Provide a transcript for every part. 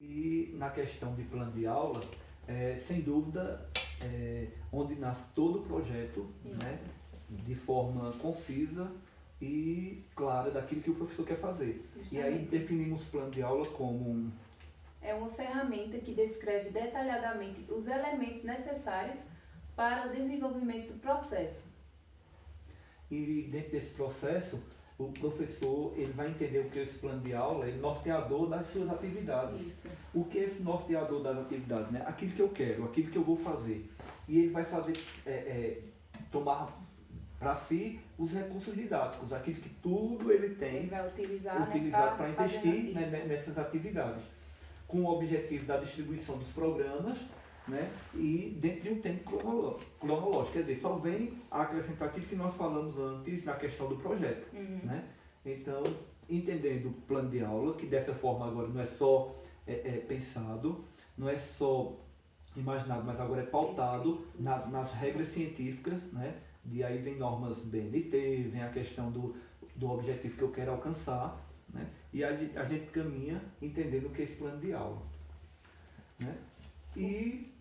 E na questão de plano de aula, sem dúvida, onde nasce todo o projeto, né, de forma concisa e clara daquilo que o professor quer fazer. Justamente. E aí definimos o plano de aula como é uma ferramenta que descreve detalhadamente os elementos necessários para o desenvolvimento do processo. E dentro desse processo, o professor ele vai entender o que é esse plano de aula, ele é norteador das suas atividades. Isso. O que é esse norteador das atividades? Né? Aquilo que eu quero, aquilo que eu vou fazer. E ele vai fazer, tomar para si os recursos didáticos, aquilo que tudo ele tem, Ele vai utilizar para investir nessas atividades, com o objetivo da distribuição dos programas, né, e dentro de um tempo cronológico. Quer dizer, só vem a acrescentar aquilo que nós falamos antes na questão do projeto. Uhum. Né? Então, entendendo o plano de aula, que dessa forma agora não é só pensado, não é só imaginado, mas agora é pautado nas regras científicas, né? De aí vem normas BNT, vem a questão do objetivo que eu quero alcançar, né? E a gente caminha entendendo o que é esse plano de aula. Né? E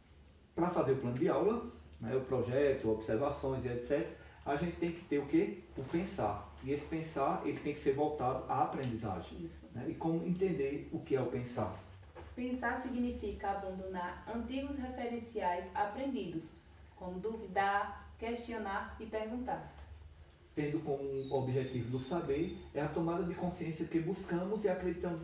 para fazer o plano de aula, né, o projeto, observações e etc., a gente tem que ter o quê? O pensar. E esse pensar ele tem que ser voltado à aprendizagem. Isso. Né? E como entender o que é o pensar? Pensar significa abandonar antigos referenciais aprendidos, como duvidar, questionar e perguntar. Tendo como objetivo do saber é a tomada de consciência que buscamos e acreditamos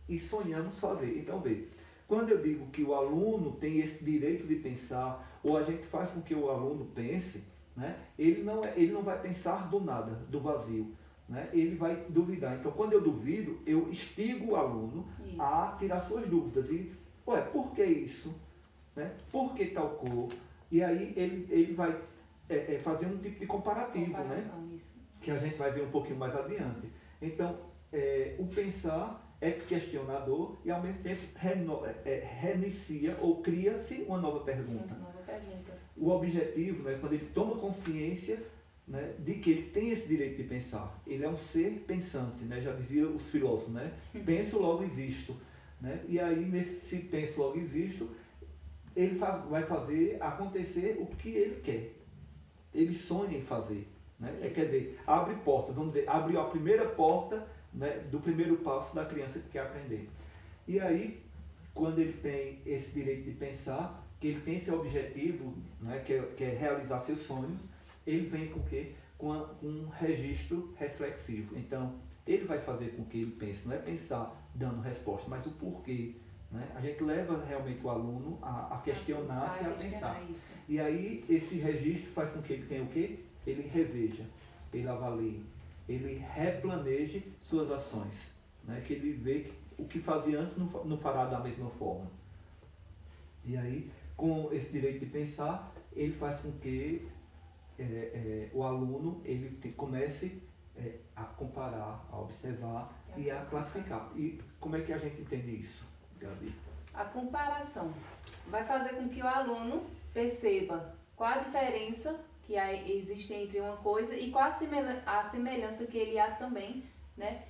e sonhamos fazer. Então, vê, quando eu digo que o aluno tem esse direito de pensar, ou a gente faz com que o aluno pense, né, ele não vai pensar do nada, do vazio. Né, ele vai duvidar. Então, quando eu duvido, eu instigo o aluno a tirar suas dúvidas. E, por que isso? Né? Por que tal cor? E aí ele vai fazer um tipo de comparativo, né? Que a gente vai ver um pouquinho mais adiante. Então, o pensar é questionador e, ao mesmo tempo, reinicia ou cria-se uma nova pergunta. O objetivo, né, quando ele toma consciência, né, de que ele tem esse direito de pensar. Ele é um ser pensante, né? Já dizia os filósofos, né? Penso, logo existo. Né? E aí, nesse penso, logo existo, ele vai fazer acontecer o que ele quer. Ele sonha em fazer. Né? Quer dizer, abre portas, vamos dizer, abriu a primeira porta, né, do primeiro passo da criança que quer aprender. E aí, quando ele tem esse direito de pensar, que ele tem esse objetivo, né, que é realizar seus sonhos, ele vem com o quê? Com um registro reflexivo. Então, ele vai fazer com que ele pense, não é pensar dando resposta, mas o porquê. Né? A gente leva realmente o aluno a questionar-se, a pensar. E aí, esse registro faz com que ele tenha o quê? Ele reveja, ele avalie, ele replaneje suas ações. Né? Que ele vê que o que fazia antes não fará da mesma forma. E aí, com esse direito de pensar, ele faz com que o aluno ele comece a comparar, a observar e a classificar. E como é que a gente entende isso, Gabi? A comparação vai fazer com que o aluno perceba qual a diferença que existe entre uma coisa e qual a semelhança que ele há também, né,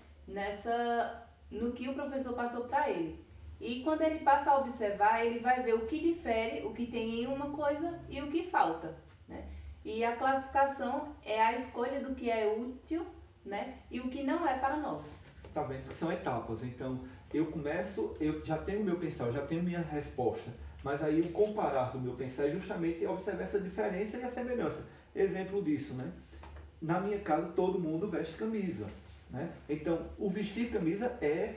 no que o professor passou para ele. E quando ele passa a observar, ele vai ver o que difere, o que tem em uma coisa e o que falta. Né? E a classificação é a escolha do que é útil, né, e o que não é para nós. Tá vendo que são etapas. Então, eu já tenho o meu pensar, eu já tenho minha resposta. Mas aí o comparar do meu pensar é justamente observar essa diferença e a semelhança. Exemplo disso, né? Na minha casa todo mundo veste camisa. Né? Então, o vestir camisa é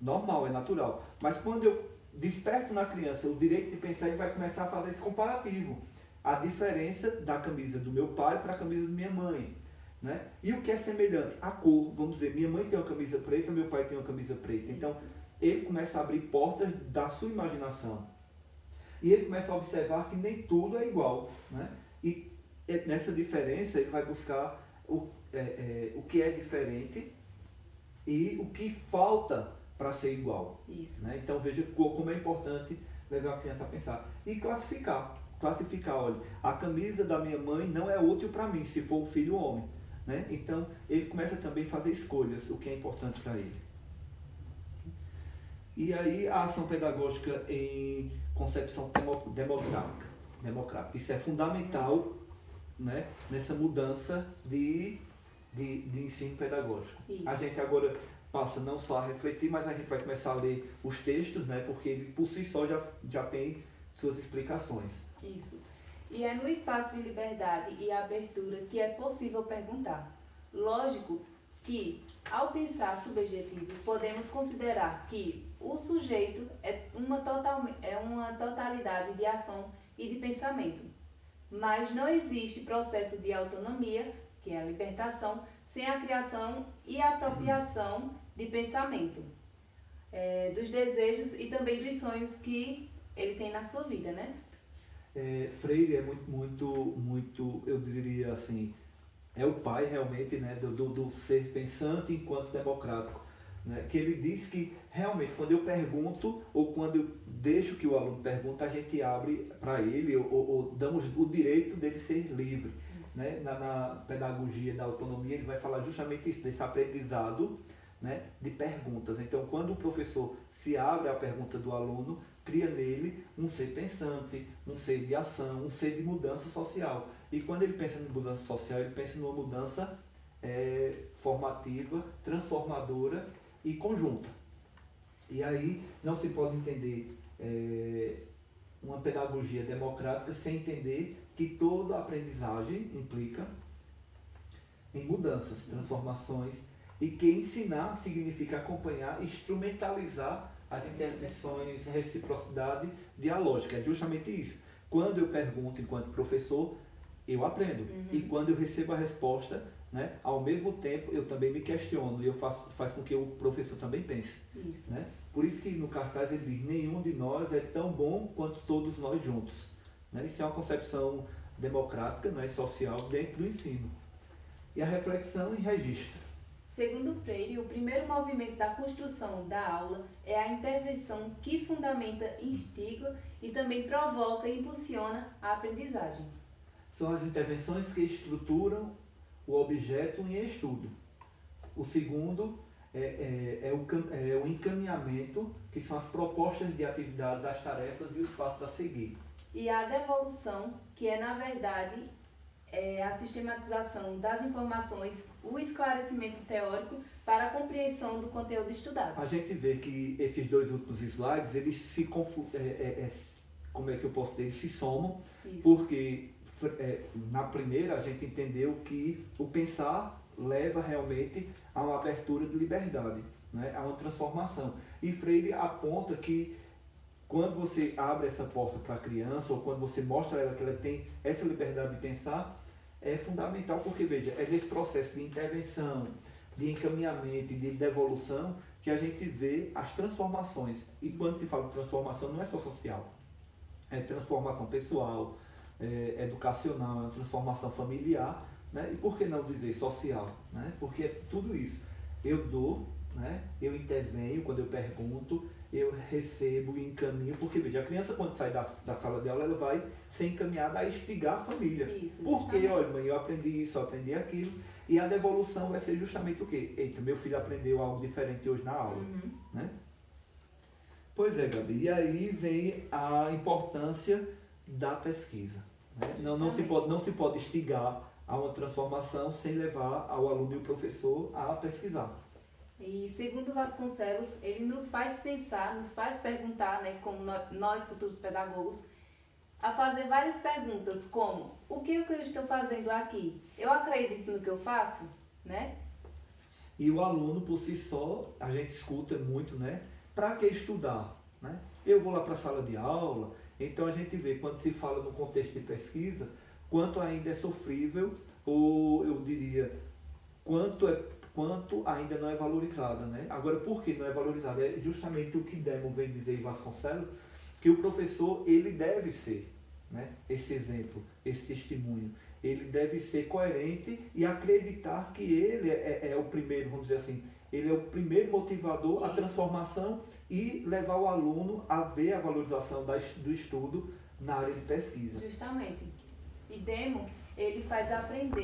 normal, é natural. Mas quando eu desperto na criança o direito de pensar, ele vai começar a fazer esse comparativo. A diferença da camisa do meu pai para a camisa da minha mãe. Né? E o que é semelhante? A cor, vamos dizer, minha mãe tem uma camisa preta, meu pai tem uma camisa preta. Então, ele começa a abrir portas da sua imaginação. E ele começa a observar que nem tudo é igual. Né? E nessa diferença, ele vai buscar o que é diferente e o que falta para ser igual. Isso. Né? Então, veja como é importante levar a criança a pensar. E classificar, olha, a camisa da minha mãe não é útil para mim, se for um filho homem. Né? Então, ele começa também a fazer escolhas, o que é importante para ele. E aí a ação pedagógica em concepção democrática. Isso é fundamental, né, nessa mudança de ensino pedagógico. Isso. A gente agora passa não só a refletir, mas a gente vai começar a ler os textos, né, porque ele por si só já tem suas explicações. Isso. E é no espaço de liberdade e abertura que é possível perguntar. Lógico que, ao pensar subjetivo, podemos considerar que o sujeito é uma totalidade de ação e de pensamento. Mas não existe processo de autonomia, que é a libertação, sem a criação e apropriação de pensamento, dos desejos e também dos sonhos que ele tem na sua vida, né? Freire é muito, eu diria assim, é o pai realmente, né, do ser pensante enquanto democrático. Né? Que ele diz que realmente quando eu pergunto ou quando eu deixo que o aluno pergunta, a gente abre para ele ou damos o direito dele ser livre. Né? Na pedagogia da autonomia ele vai falar justamente isso, desse aprendizado, né, de perguntas. Então quando o professor se abre à pergunta do aluno, cria nele um ser pensante, um ser de ação, um ser de mudança social. E quando ele pensa em mudança social, ele pensa numa mudança formativa, transformadora e conjunta. E aí não se pode entender uma pedagogia democrática sem entender que toda aprendizagem implica em mudanças, transformações, e que ensinar significa acompanhar, instrumentalizar as intervenções, reciprocidade, dialógica. É justamente isso. Quando eu pergunto enquanto professor, eu aprendo. E quando eu recebo a resposta, né, ao mesmo tempo eu também me questiono e eu faz com que o professor também pense. Isso. Né? Por isso que no cartaz ele diz, nenhum de nós é tão bom quanto todos nós juntos. Né? Isso é uma concepção democrática, né, social dentro do ensino. E a reflexão e registro. Segundo Freire, o primeiro movimento da construção da aula é a intervenção que fundamenta, instiga e também provoca e impulsiona a aprendizagem. São as intervenções que estruturam o objeto em estudo. O segundo é o encaminhamento, que são as propostas de atividades, as tarefas e os passos a seguir. E a devolução, que é, na verdade, a sistematização das informações, o esclarecimento teórico para a compreensão do conteúdo estudado. A gente vê que esses dois últimos slides, eles se como é que eu posso dizer? Eles se somam. Isso. Porque na primeira a gente entendeu que o pensar leva realmente a uma abertura de liberdade, né? A uma transformação. E Freire aponta que quando você abre essa porta para a criança, ou quando você mostra a ela que ela tem essa liberdade de pensar, é fundamental, porque, veja, é nesse processo de intervenção, de encaminhamento e de devolução que a gente vê as transformações. E quando se fala de transformação, não é só social, é transformação pessoal, educacional, é transformação familiar, né? E por que não dizer social? Né? Porque é tudo isso. Eu dou, né? Eu intervenho quando eu pergunto, eu recebo e encaminho, porque veja, a criança quando sai da sala de aula, ela vai ser encaminhada a instigar a família. Isso, porque, olha, mãe, eu aprendi isso, eu aprendi aquilo, e a devolução vai ser justamente o quê? Eita, meu filho aprendeu algo diferente hoje na aula. Né? Pois é, Gabi, e aí vem a importância da pesquisa. Né? Não se pode instigar a uma transformação sem levar ao aluno e o professor a pesquisar. E segundo Vasconcelos, ele nos faz pensar, nos faz perguntar, né, como nós futuros pedagogos, a fazer várias perguntas, como: o que eu estou fazendo aqui? Eu acredito no que eu faço? Né? E o aluno, por si só, a gente escuta muito, né? Para que estudar? Né? Eu vou lá para a sala de aula, então a gente vê, quando se fala no contexto de pesquisa, quanto ainda é sofrível, ou eu diria, quanto ainda não é valorizada, né? Agora, por que não é valorizada? É justamente o que Demo vem dizer em Vasconcelos, que o professor, ele deve ser, né, esse exemplo, esse testemunho. Ele deve ser coerente e acreditar que ele é o primeiro, vamos dizer assim, ele é o primeiro motivador à transformação e levar o aluno a ver a valorização do estudo na área de pesquisa. Justamente. E Demo, ele faz aprender